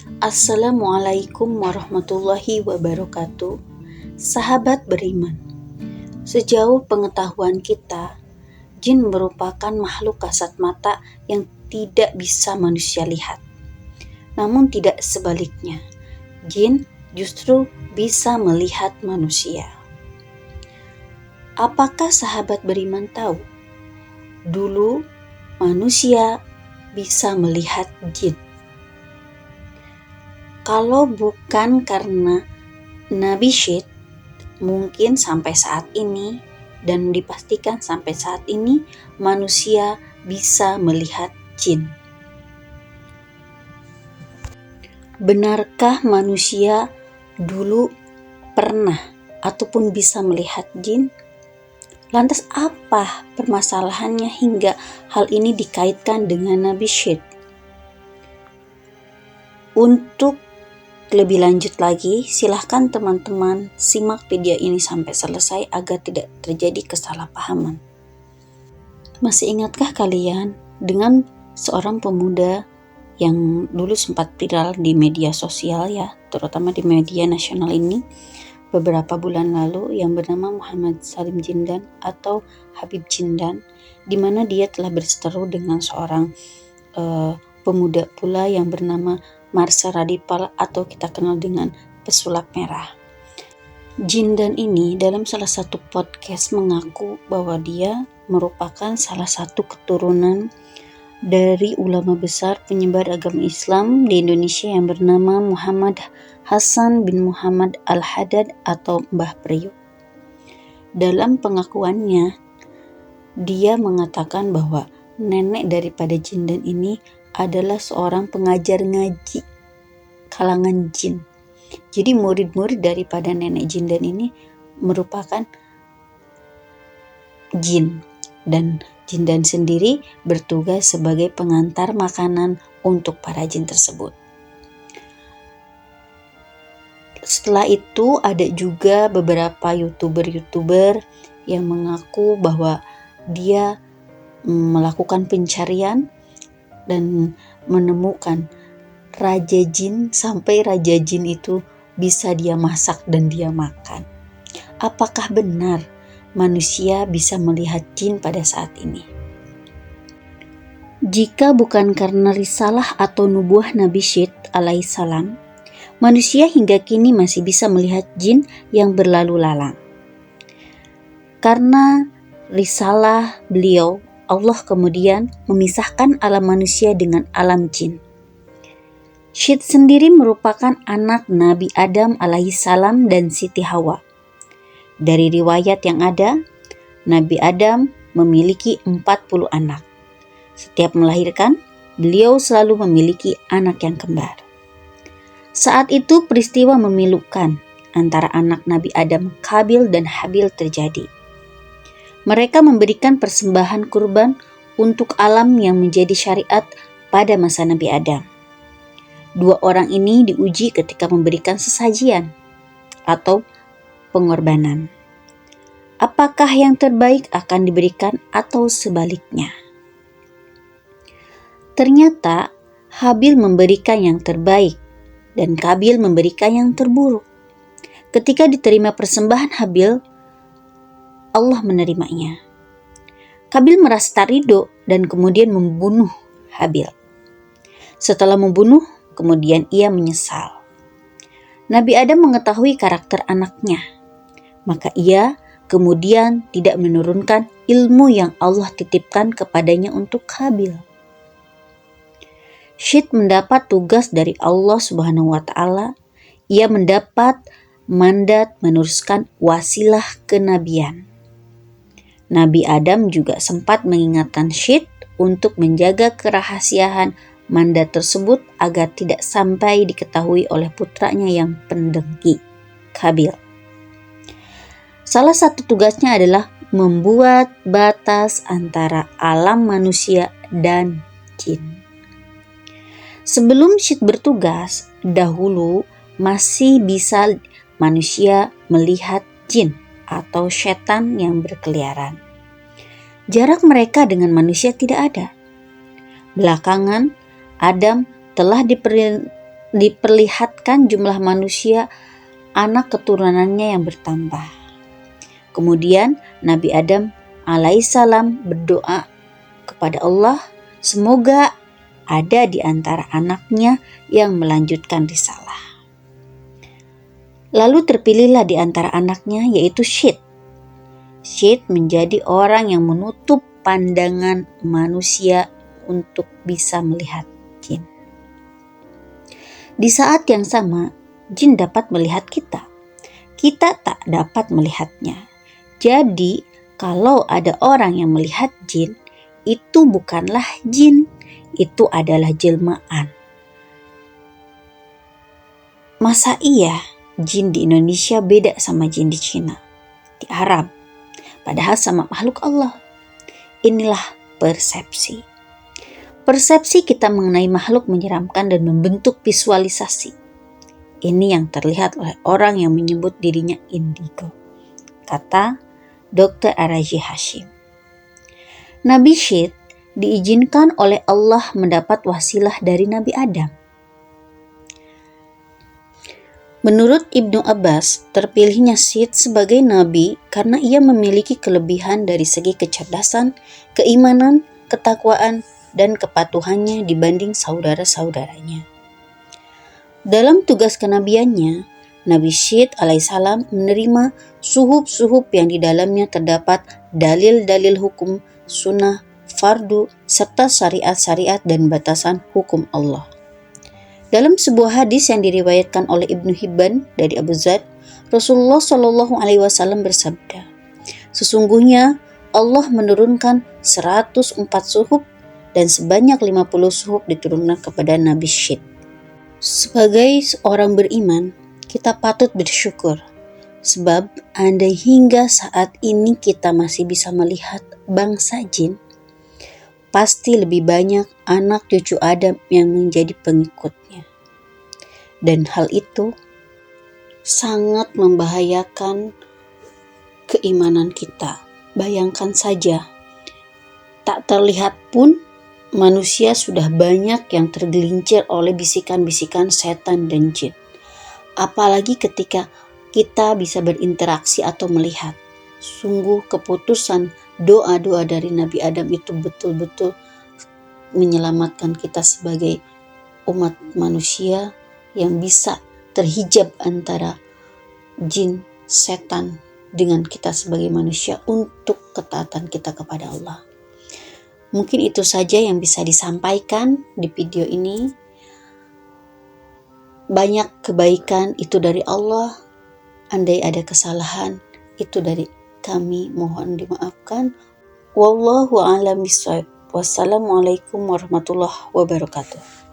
Assalamualaikum warahmatullahi wabarakatuh. Sahabat beriman, sejauh pengetahuan kita, jin merupakan makhluk kasat mata yang tidak bisa manusia lihat. Namun tidak sebaliknya, jin justru bisa melihat manusia. Apakah sahabat beriman tahu? Dulu manusia bisa melihat jin. Kalau bukan karena Nabi Syed, mungkin sampai saat ini dan dipastikan sampai saat ini manusia bisa melihat jin. Benarkah manusia dulu pernah ataupun bisa melihat jin? Lantas apa permasalahannya hingga hal ini dikaitkan dengan Nabi Syed? Untuk lebih lanjut lagi, silahkan teman-teman simak video ini sampai selesai agar tidak terjadi kesalahpahaman. Masih ingatkah kalian dengan seorang pemuda yang dulu sempat viral di media sosial ya, terutama di media nasional ini beberapa bulan lalu, yang bernama Muhammad Salim Jindan atau Habib Jindan, di mana dia telah berseteru dengan seorang pemuda pula yang bernama Marsha Radipal atau kita kenal dengan pesulap merah. Jindan ini dalam salah satu podcast mengaku bahwa dia merupakan salah satu keturunan dari ulama besar penyebar agama Islam di Indonesia yang bernama Muhammad Hasan bin Muhammad Al-Haddad atau Mbah Priok. Dalam pengakuannya, dia mengatakan bahwa nenek daripada Jindan ini adalah seorang pengajar ngaji kalangan jin. Jadi murid-murid daripada nenek Jindan ini merupakan jin, dan Jindan sendiri bertugas sebagai pengantar makanan untuk para jin tersebut. Setelah itu ada juga beberapa youtuber yang mengaku bahwa dia melakukan pencarian dan menemukan raja jin, sampai raja jin itu bisa dia masak dan dia makan. Apakah benar manusia bisa melihat jin pada saat ini? Jika bukan karena risalah atau nubuah Nabi Syed alaihissalam, manusia hingga kini masih bisa melihat jin yang berlalu lalang. Karena risalah beliau, Allah kemudian memisahkan alam manusia dengan alam jin. Syed sendiri merupakan anak Nabi Adam alaihissalam dan Siti Hawa. Dari riwayat yang ada, Nabi Adam memiliki 40 anak. Setiap melahirkan, beliau selalu memiliki anak yang kembar. Saat itu peristiwa memilukan antara anak Nabi Adam, Qabil dan Habil terjadi. Mereka memberikan persembahan kurban untuk alam yang menjadi syariat pada masa Nabi Adam. Dua orang ini diuji ketika memberikan sesajian atau pengorbanan. Apakah yang terbaik akan diberikan atau sebaliknya? Ternyata Habil memberikan yang terbaik dan Qabil memberikan yang terburuk. Ketika diterima persembahan Habil, Allah menerimanya. Qabil merasa tak ridho dan kemudian membunuh Habil. Setelah membunuh, kemudian ia menyesal. Nabi Adam mengetahui karakter anaknya, maka ia kemudian tidak menurunkan ilmu yang Allah titipkan kepadanya untuk Qabil. Syed mendapat tugas dari Allah Subhanahu wa Ta'ala. Ia mendapat mandat meneruskan wasilah kenabian. Nabi Adam juga sempat mengingatkan Syed untuk menjaga kerahasiaan mandat tersebut agar tidak sampai diketahui oleh putranya yang pendengki, Qabil. Salah satu tugasnya adalah membuat batas antara alam manusia dan jin. Sebelum Syed bertugas, dahulu masih bisa manusia melihat jin atau setan yang berkeliaran. Jarak mereka dengan manusia tidak ada. Belakangan, Adam telah diperlihatkan jumlah manusia anak keturunannya yang bertambah. Kemudian Nabi Adam alaihissalam berdoa kepada Allah, semoga ada di antara anaknya yang melanjutkan risalah. Lalu terpilihlah di antara anaknya, yaitu Syed. Syed menjadi orang yang menutup pandangan manusia untuk bisa melihat jin. Di saat yang sama, jin dapat melihat kita. Kita tak dapat melihatnya. Jadi, kalau ada orang yang melihat jin, itu bukanlah jin, itu adalah jelmaan. Masa iya jin di Indonesia beda sama jin di Cina, di Arab, padahal sama makhluk Allah? Inilah persepsi. Persepsi kita mengenai makhluk menyeramkan dan membentuk visualisasi. Ini yang terlihat oleh orang yang menyebut dirinya indigo, kata Dr. Araji Hashim. Nabi Syed diizinkan oleh Allah mendapat wasilah dari Nabi Adam. Menurut Ibnu Abbas, terpilihnya Syed sebagai nabi karena ia memiliki kelebihan dari segi kecerdasan, keimanan, ketakwaan, dan kepatuhannya dibanding saudara-saudaranya. Dalam tugas kenabiannya, Nabi Syed alaihissalam menerima suhub-suhub yang di dalamnya terdapat dalil-dalil hukum, sunnah, fardu, serta syariat-syariat dan batasan hukum Allah. Dalam sebuah hadis yang diriwayatkan oleh Ibnu Hibban dari Abu Dzar, Rasulullah Shallallahu Alaihi Wasallam bersabda, sesungguhnya Allah menurunkan 104 suhub dan sebanyak 50 suhub diturunkan kepada Nabi Syed. Sebagai seorang beriman, kita patut bersyukur, sebab andai hingga saat ini kita masih bisa melihat bangsa jin, pasti lebih banyak anak cucu Adam yang menjadi pengikutnya. Dan hal itu sangat membahayakan keimanan kita. Bayangkan saja, tak terlihat pun manusia sudah banyak yang tergelincir oleh bisikan-bisikan setan dan jin. Apalagi ketika kita bisa berinteraksi atau melihat. Sungguh keputusan doa-doa dari Nabi Adam itu betul-betul menyelamatkan kita sebagai umat manusia yang bisa terhijab antara jin, setan dengan kita sebagai manusia untuk ketaatan kita kepada Allah. Mungkin itu saja yang bisa disampaikan di video ini. Banyak kebaikan itu dari Allah. Andai ada kesalahan itu dari kami, mohon dimaafkan. Wallahu a'lam bishawab. Wassalamualaikum warahmatullahi wabarakatuh.